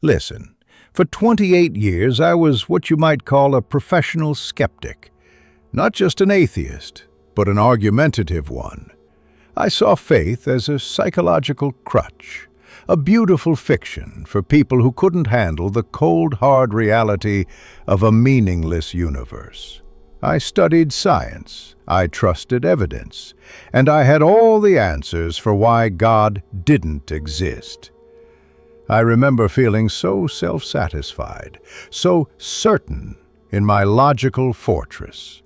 Listen, for 28 years I was what you might call a professional skeptic. Not just an atheist, but an argumentative one. I saw faith as a psychological crutch, a beautiful fiction for people who couldn't handle the cold, hard reality of a meaningless universe. I studied science, I trusted evidence, and I had all the answers for why God didn't exist. I remember feeling so self-satisfied, so certain in my logical fortress.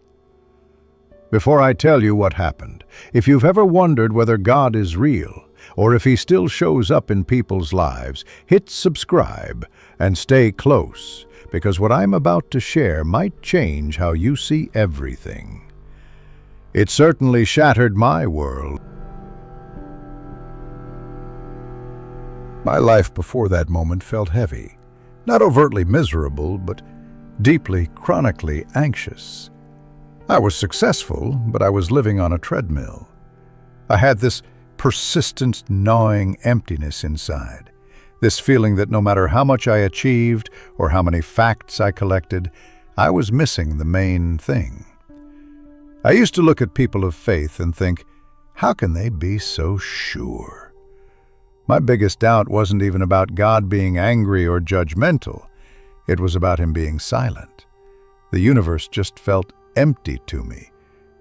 Before I tell you what happened, if you've ever wondered whether God is real, or if he still shows up in people's lives, hit subscribe and stay close, because what I'm about to share might change how you see everything. It certainly shattered my world. My life before that moment felt heavy, not overtly miserable, but deeply, chronically anxious. I was successful, but I was living on a treadmill. I had this persistent, gnawing emptiness inside, this feeling that no matter how much I achieved or how many facts I collected, I was missing the main thing. I used to look at people of faith and think, how can they be so sure? My biggest doubt wasn't even about God being angry or judgmental. It was about him being silent. The universe just felt empty to me,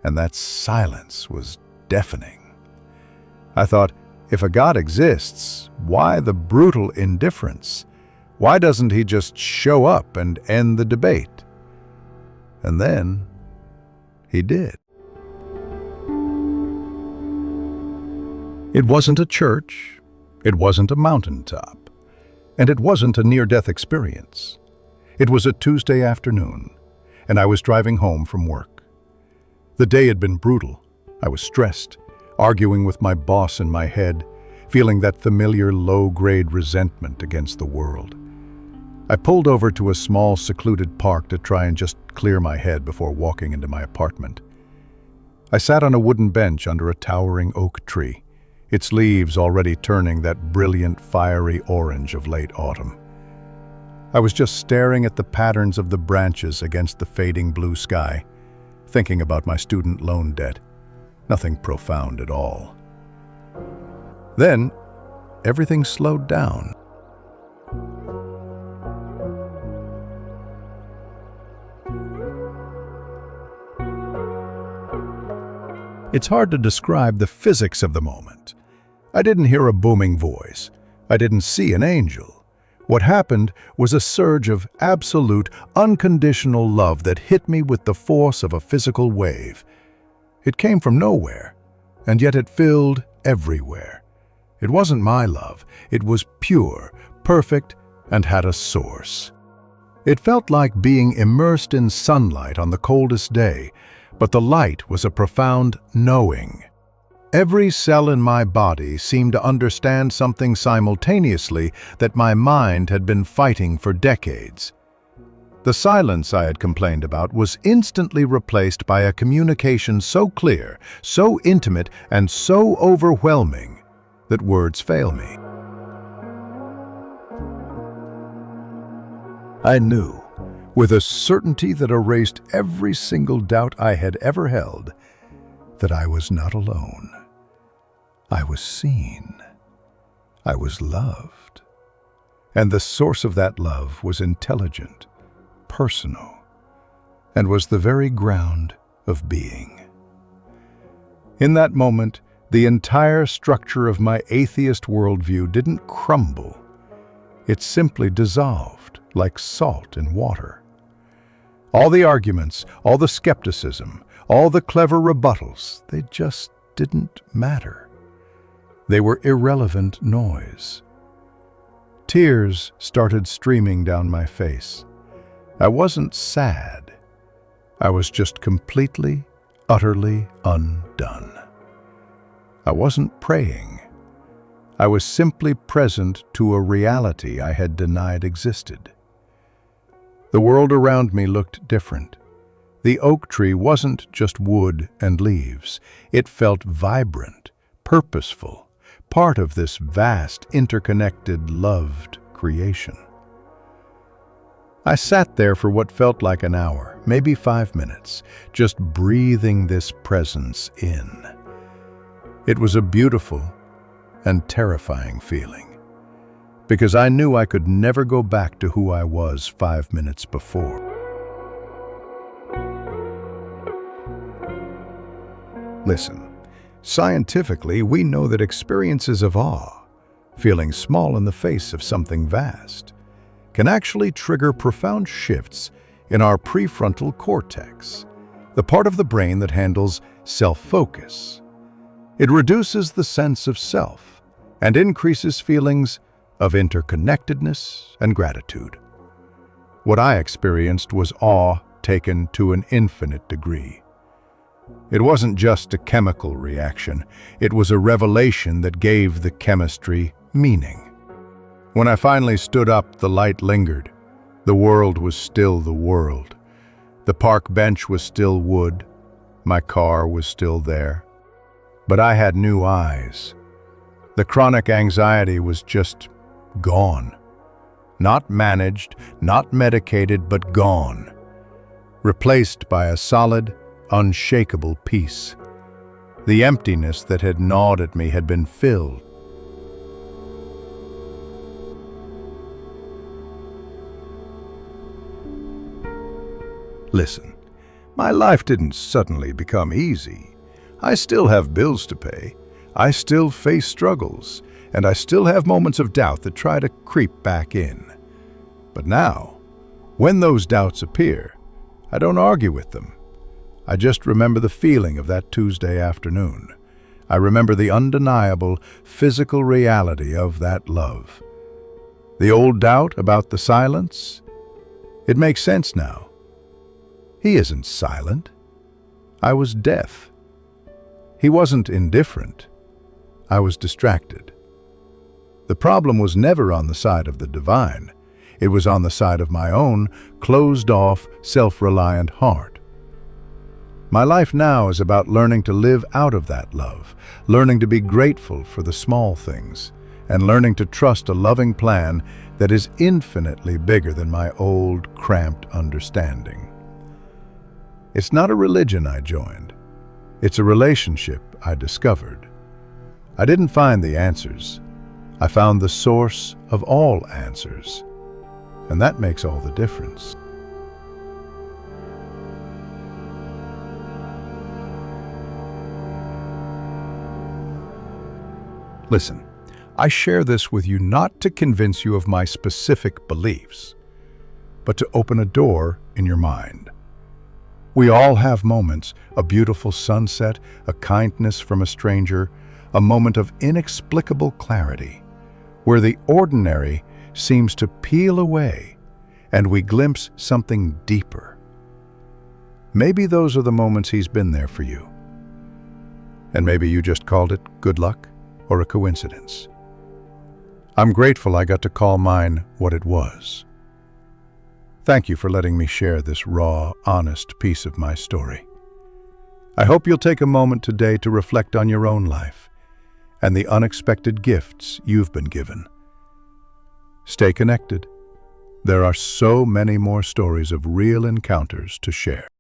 and that silence was deafening. I thought, if a God exists, why the brutal indifference? Why doesn't he just show up and end the debate? And then, he did. It wasn't a church. It wasn't a mountaintop, and it wasn't a near-death experience. It was a Tuesday afternoon, and I was driving home from work. The day had been brutal. I was stressed, arguing with my boss in my head, feeling that familiar low-grade resentment against the world. I pulled over to a small, secluded park to try and just clear my head before walking into my apartment. I sat on a wooden bench under a towering oak tree, its leaves already turning that brilliant, fiery orange of late autumn. I was just staring at the patterns of the branches against the fading blue sky, thinking about my student loan debt. Nothing profound at all. Then, everything slowed down. It's hard to describe the physics of the moment. I didn't hear a booming voice. I didn't see an angel. What happened was a surge of absolute, unconditional love that hit me with the force of a physical wave. It came from nowhere, and yet it filled everywhere. It wasn't my love. It was pure, perfect, and had a source. It felt like being immersed in sunlight on the coldest day, but the light was a profound knowing. Every cell in my body seemed to understand something simultaneously that my mind had been fighting for decades. The silence I had complained about was instantly replaced by a communication so clear, so intimate, and so overwhelming that words fail me. I knew, with a certainty that erased every single doubt I had ever held, that I was not alone. I was seen. I was loved. And the source of that love was intelligent, personal, and was the very ground of being. In that moment, the entire structure of my atheist worldview didn't crumble. It simply dissolved like salt in water. All the arguments, all the skepticism, all the clever rebuttals, they just didn't matter. They were irrelevant noise. Tears started streaming down my face. I wasn't sad. I was just completely, utterly undone. I wasn't praying. I was simply present to a reality I had denied existed. The world around me looked different. The oak tree wasn't just wood and leaves. It felt vibrant, purposeful, part of this vast, interconnected, loved creation. I sat there for what felt like an hour, maybe 5 minutes, just breathing this presence in. It was a beautiful and terrifying feeling, because I knew I could never go back to who I was 5 minutes before. Listen, scientifically, we know that experiences of awe, feeling small in the face of something vast, can actually trigger profound shifts in our prefrontal cortex, the part of the brain that handles self-focus. It reduces the sense of self and increases feelings of interconnectedness and gratitude. What I experienced was awe taken to an infinite degree. It wasn't just a chemical reaction, it was a revelation that gave the chemistry meaning. When I finally stood up, the light lingered. The world was still the world. The park bench was still wood. My car was still there. But I had new eyes. The chronic anxiety was just gone. Not managed, not medicated, but gone. Replaced by a solid, unshakable peace. The emptiness that had gnawed at me had been filled. Listen, my life didn't suddenly become easy. I still have bills to pay. I still face struggles, and I still have moments of doubt that try to creep back in. But now, when those doubts appear, I don't argue with them. I just remember the feeling of that Tuesday afternoon. I remember the undeniable physical reality of that love. The old doubt about the silence? It makes sense now. He isn't silent. I was deaf. He wasn't indifferent. I was distracted. The problem was never on the side of the divine. It was on the side of my own, closed-off, self-reliant heart. My life now is about learning to live out of that love, learning to be grateful for the small things, and learning to trust a loving plan that is infinitely bigger than my old, cramped understanding. It's not a religion I joined. It's a relationship I discovered. I didn't find the answers. I found the source of all answers. And that makes all the difference. Listen, I share this with you not to convince you of my specific beliefs, but to open a door in your mind. We all have moments, a beautiful sunset, a kindness from a stranger, a moment of inexplicable clarity, where the ordinary seems to peel away and we glimpse something deeper. Maybe those are the moments he's been there for you. And maybe you just called it good luck or a coincidence. I'm grateful I got to call mine what it was. Thank you for letting me share this raw, honest piece of my story. I hope you'll take a moment today to reflect on your own life and the unexpected gifts you've been given. Stay connected. There are so many more stories of real encounters to share.